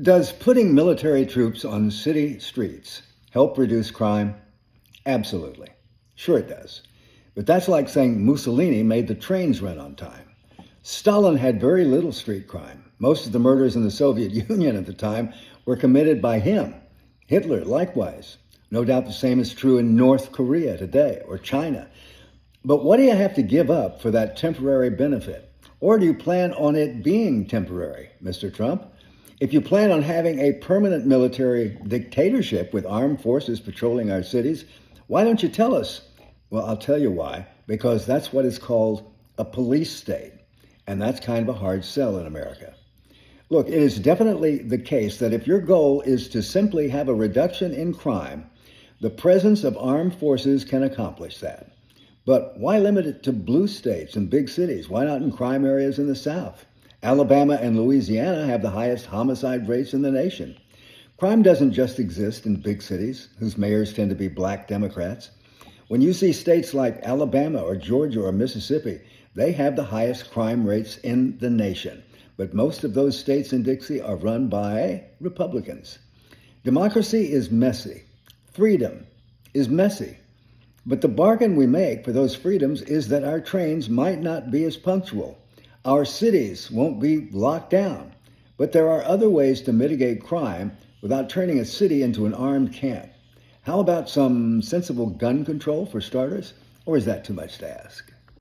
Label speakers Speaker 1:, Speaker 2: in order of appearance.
Speaker 1: Does putting military troops on city streets help reduce crime? Absolutely. Sure it does. But that's like saying Mussolini made the trains run on time. Stalin had very little street crime. Most of the murders in the Soviet Union at the time were committed by him. Hitler, likewise. No doubt the same is true in North Korea today or China. But what do you have to give up for that temporary benefit? Or do you plan on it being temporary, Mr. Trump? If you plan on having a permanent military dictatorship with armed forces patrolling our cities, why don't you tell us? Well, I'll tell you why. Because that's what is called a police state. And that's kind of a hard sell in America. Look, it is definitely the case that if your goal is to simply have a reduction in crime, the presence of armed forces can accomplish that. But why limit it to blue states and big cities? Why not in crime areas in the South? Alabama and Louisiana have the highest homicide rates in the nation. Crime doesn't just exist in big cities, whose mayors tend to be black Democrats. When you see states like Alabama or Georgia or Mississippi, they have the highest crime rates in the nation. But most of those states in Dixie are run by Republicans. Democracy is messy. Freedom is messy. But the bargain we make for those freedoms is that our trains might not be as punctual. Our cities won't be locked down. But there are other ways to mitigate crime without turning a city into an armed camp. How about some sensible gun control for starters? Or is that too much to ask?